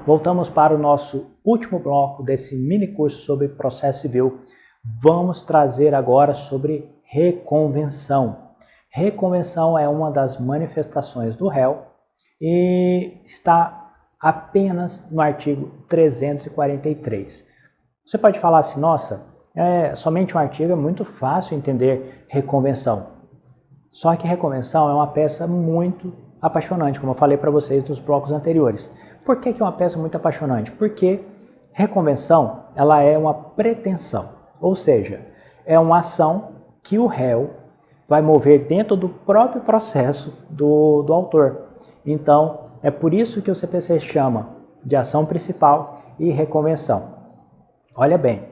Voltamos para o nosso último bloco desse mini curso sobre processo civil. Vamos trazer agora sobre reconvenção. Reconvenção é uma das manifestações do réu e está apenas no artigo 343. Você pode falar assim, nossa, somente um artigo é muito fácil entender reconvenção. Só que reconvenção é uma peça muito apaixonante, como eu falei para vocês nos blocos anteriores. Por que é uma peça muito apaixonante? Porque reconvenção ela é uma pretensão, ou seja, é uma ação que o réu vai mover dentro do próprio processo do autor. Então, é por isso que o CPC chama de ação principal e reconvenção. Olha bem,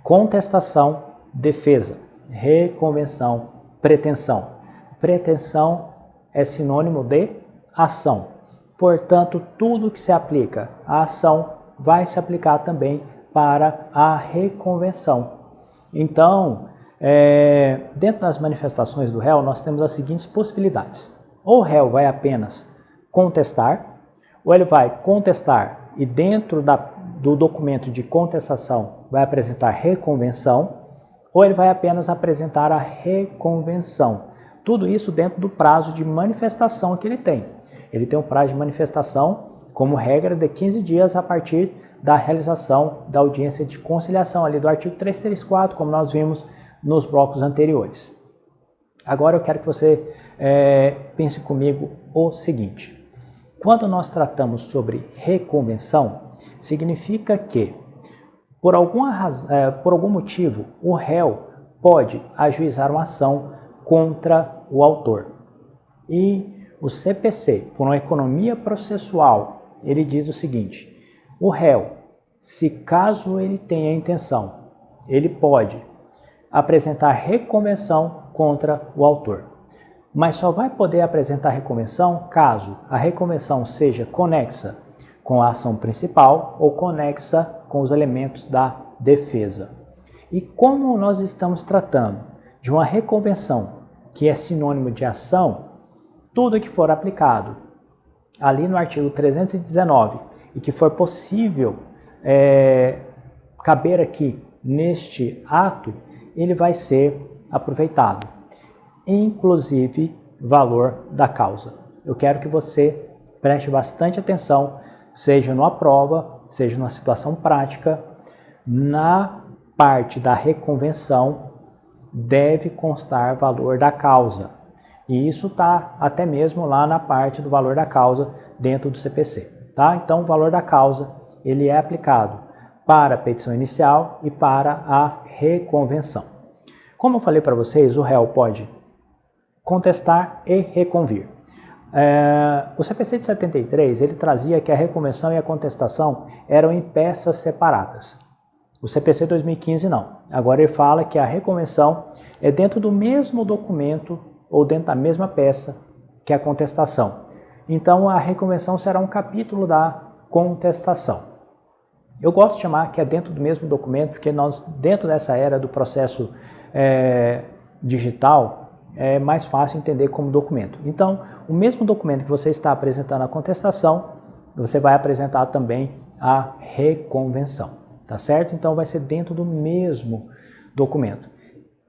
contestação, defesa, reconvenção, pretensão. Pretensão é sinônimo de ação. Portanto, tudo que se aplica à ação vai se aplicar também para a reconvenção. Então, dentro das manifestações do réu, nós temos as seguintes possibilidades. Ou o réu vai apenas contestar, ou ele vai contestar e dentro do documento de contestação vai apresentar reconvenção, ou ele vai apenas apresentar a reconvenção. Tudo isso dentro do prazo de manifestação que ele tem. Ele tem um prazo de manifestação, como regra, de 15 dias a partir da realização da audiência de conciliação, ali do artigo 334, como nós vimos nos blocos anteriores. Agora eu quero que você pense comigo o seguinte. Quando nós tratamos sobre reconvenção, significa que, por algum motivo, o réu pode ajuizar uma ação contra o autor. E o CPC, por uma economia processual, ele diz o seguinte: o réu, se caso ele tenha intenção, ele pode apresentar reconvenção contra o autor. Mas só vai poder apresentar reconvenção caso a reconvenção seja conexa com a ação principal ou conexa com os elementos da defesa. E como nós estamos tratando de uma reconvenção que é sinônimo de ação, tudo que for aplicado ali no artigo 319 e que for possível caber aqui neste ato, ele vai ser aproveitado, inclusive valor da causa. Eu quero que você preste bastante atenção, seja numa prova, seja numa situação prática, na parte da reconvenção deve constar valor da causa. E isso está até mesmo lá na parte do valor da causa dentro do CPC. Tá? Então, o valor da causa ele é aplicado para a petição inicial e para a reconvenção. Como eu falei para vocês, o réu pode contestar e reconvir. O CPC de 73 ele trazia que a reconvenção e a contestação eram em peças separadas. O CPC 2015 não. Agora ele fala que a reconvenção é dentro do mesmo documento ou dentro da mesma peça que a contestação. Então a reconvenção será um capítulo da contestação. Eu gosto de chamar que é dentro do mesmo documento porque nós, dentro dessa era do processo digital, é mais fácil entender como documento. Então, o mesmo documento que você está apresentando a contestação, você vai apresentar também a reconvenção. Tá certo? Então vai ser dentro do mesmo documento.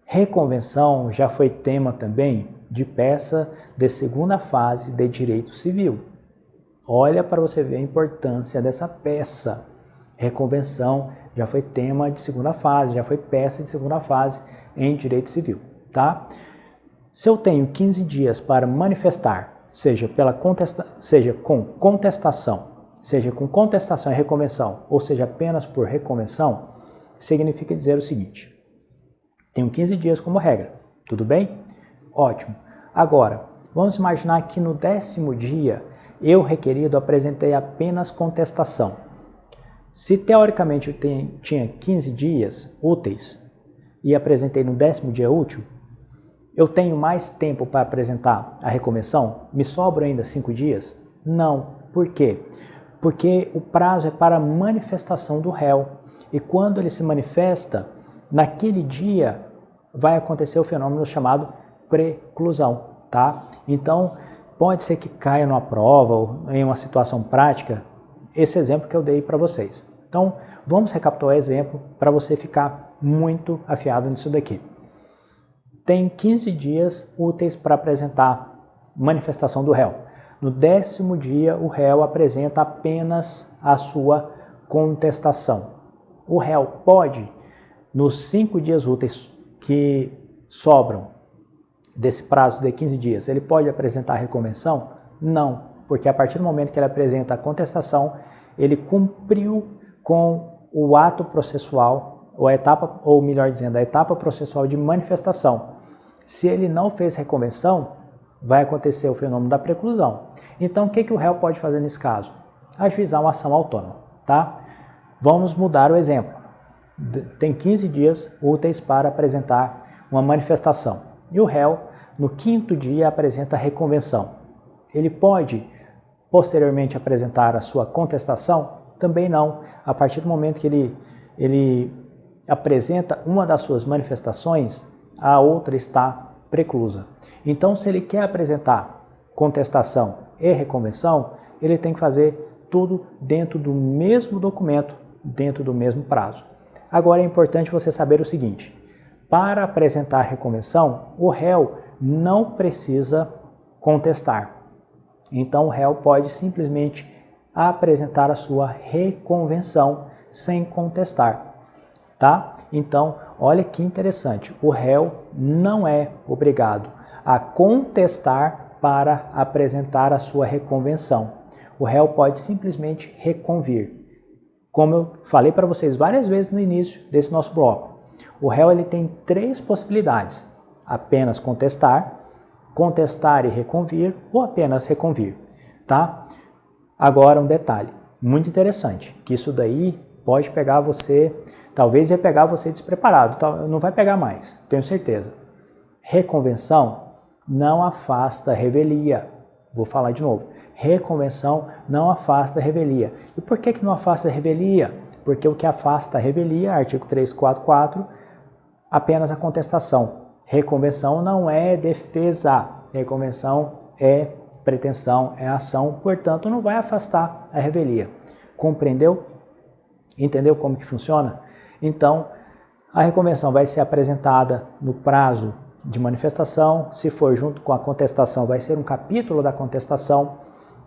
Reconvenção já foi tema também de peça de segunda fase de direito civil. Olha para você ver a importância dessa peça. Reconvenção já foi tema de segunda fase, já foi peça de segunda fase em direito civil. Tá? Se eu tenho 15 dias para manifestar, seja com contestação, seja com contestação e reconvenção, ou seja apenas por reconvenção, significa dizer o seguinte: tenho 15 dias como regra, tudo bem? Ótimo. Agora, vamos imaginar que no 10º dia, eu, requerido, apresentei apenas contestação. Se teoricamente eu tinha 15 dias úteis e apresentei no 10º dia útil, eu tenho mais tempo para apresentar a reconvenção? Me sobram ainda 5 dias? Não. Por quê? Porque o prazo é para manifestação do réu. E quando ele se manifesta, naquele dia vai acontecer o fenômeno chamado preclusão, tá? Então, pode ser que caia numa prova ou em uma situação prática esse exemplo que eu dei para vocês. Então, vamos recapitular o exemplo para você ficar muito afiado nisso daqui. Tem 15 dias úteis para apresentar manifestação do réu. No 10º dia, o réu apresenta apenas a sua contestação. O réu pode, nos 5 dias úteis que sobram desse prazo de 15 dias, ele pode apresentar a reconvenção? Não, porque a partir do momento que ele apresenta a contestação, ele cumpriu com o ato processual, ou a etapa, ou melhor dizendo, a etapa processual de manifestação. Se ele não fez reconvenção, vai acontecer o fenômeno da preclusão. Então, o que o réu pode fazer nesse caso? Ajuizar uma ação autônoma, tá? Vamos mudar o exemplo. Tem 15 dias úteis para apresentar uma manifestação. E o réu, no 5º dia, apresenta a reconvenção. Ele pode, posteriormente, apresentar a sua contestação? Também não. A partir do momento que ele apresenta uma das suas manifestações, a outra está preclusa. Então, se ele quer apresentar contestação e reconvenção, ele tem que fazer tudo dentro do mesmo documento, dentro do mesmo prazo. Agora é importante você saber o seguinte: para apresentar reconvenção, o réu não precisa contestar. Então, o réu pode simplesmente apresentar a sua reconvenção sem contestar. Tá? Então, olha que interessante, o réu não é obrigado a contestar para apresentar a sua reconvenção. O réu pode simplesmente reconvir. Como eu falei para vocês várias vezes no início desse nosso bloco, o réu ele tem 3 possibilidades: apenas contestar, contestar e reconvir ou apenas reconvir. Tá? Agora um detalhe muito interessante, que isso daí pode pegar você, talvez ia pegar você despreparado, não vai pegar mais, tenho certeza. Reconvenção não afasta revelia. Vou falar de novo. Reconvenção não afasta revelia. E por que não afasta revelia? Porque o que afasta a revelia, artigo 344, apenas a contestação. Reconvenção não é defesa. Reconvenção é pretensão, é ação, portanto não vai afastar a revelia. Compreendeu? Entendeu como que funciona? Então, a reconvenção vai ser apresentada no prazo de manifestação. Se for junto com a contestação, vai ser um capítulo da contestação.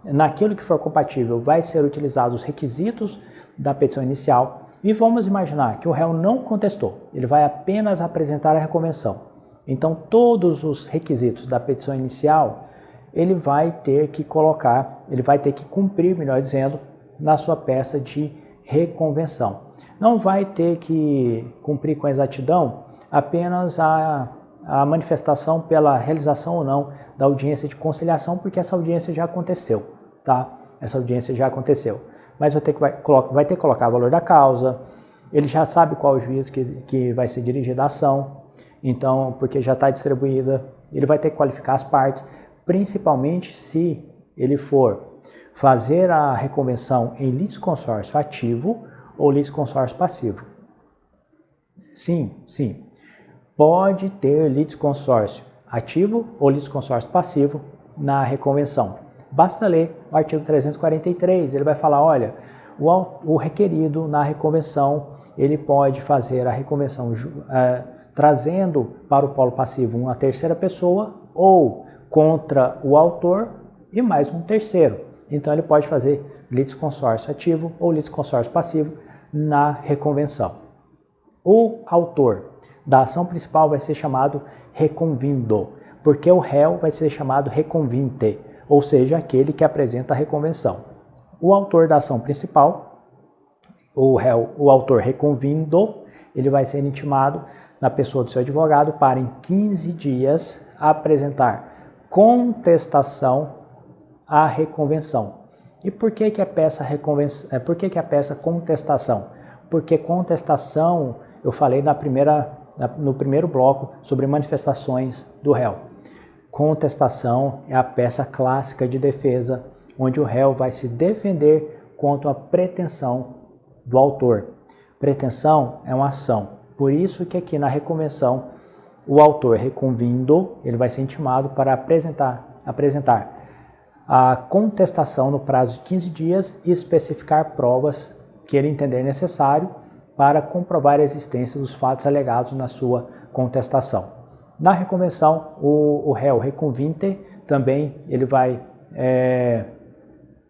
Naquilo que for compatível, vai ser utilizados os requisitos da petição inicial. E vamos imaginar que o réu não contestou, ele vai apenas apresentar a reconvenção. Então, todos os requisitos da petição inicial, ele vai ter que colocar, ele vai ter que cumprir, melhor dizendo, na sua peça de reconvenção. Não vai ter que cumprir com exatidão apenas a manifestação pela realização ou não da audiência de conciliação, porque essa audiência já aconteceu, tá? Essa audiência já aconteceu. Mas vai ter que colocar o valor da causa, ele já sabe qual o juízo que vai ser dirigida a ação, então, porque já está distribuída, ele vai ter que qualificar as partes, principalmente se ele for fazer a reconvenção em litisconsórcio ativo ou litisconsórcio passivo. Sim, pode ter litisconsórcio ativo ou litisconsórcio passivo na reconvenção. Basta ler o artigo 343, ele vai falar, olha, o requerido na reconvenção, ele pode fazer a reconvenção trazendo para o polo passivo uma terceira pessoa ou contra o autor e mais um terceiro. Então, ele pode fazer litisconsórcio ativo ou litisconsórcio passivo na reconvenção. O autor da ação principal vai ser chamado reconvindo, porque o réu vai ser chamado reconvinte, ou seja, aquele que apresenta a reconvenção. O autor da ação principal, o autor reconvindo, ele vai ser intimado na pessoa do seu advogado para em 15 dias apresentar contestação à reconvenção. E por que a peça reconvenção? Por que a peça contestação? Porque contestação, eu falei no primeiro bloco sobre manifestações do réu. Contestação é a peça clássica de defesa, onde o réu vai se defender contra a pretensão do autor. Pretensão é uma ação. Por isso que aqui na reconvenção, o autor reconvindo, ele vai ser intimado para apresentar a contestação no prazo de 15 dias e especificar provas que ele entender necessário para comprovar a existência dos fatos alegados na sua contestação. Na reconvenção, o réu reconvinte também ele vai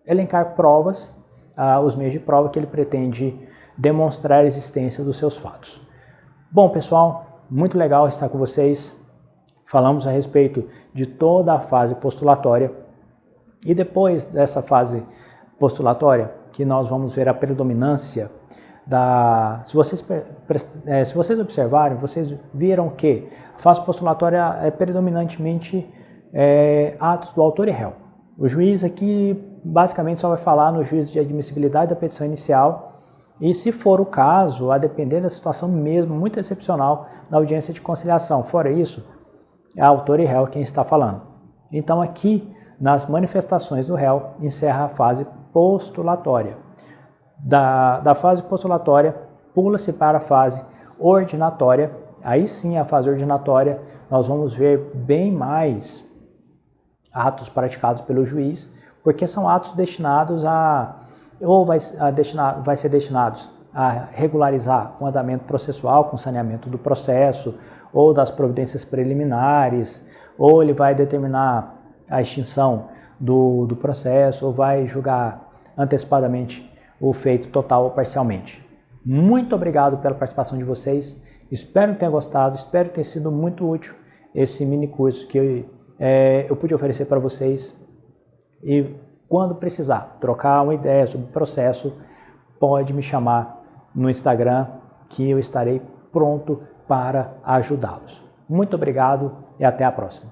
elencar provas, os meios de prova que ele pretende demonstrar a existência dos seus fatos. Bom, pessoal, muito legal estar com vocês. Falamos a respeito de toda a fase postulatória e depois dessa fase postulatória, que nós vamos ver a predominância se vocês observarem, vocês viram que a fase postulatória é predominantemente atos do autor e réu. O juiz aqui basicamente só vai falar no juízo de admissibilidade da petição inicial e, se for o caso, a depender da situação mesmo, muito excepcional, na audiência de conciliação. Fora isso, é autor e réu quem está falando. Então aqui, nas manifestações do réu, encerra a fase postulatória. Da fase postulatória, pula-se para a fase ordinatória. Aí sim, a fase ordinatória, nós vamos ver bem mais atos praticados pelo juiz, porque são atos destinados vai ser destinados a regularizar o andamento processual com saneamento do processo, ou das providências preliminares, ou ele vai determinar a extinção do processo, ou vai julgar antecipadamente o feito total ou parcialmente. Muito obrigado pela participação de vocês, espero que tenham gostado, espero que tenha sido muito útil esse mini curso que eu pude oferecer para vocês. E quando precisar trocar uma ideia sobre o processo, pode me chamar no Instagram, que eu estarei pronto para ajudá-los. Muito obrigado e até a próxima.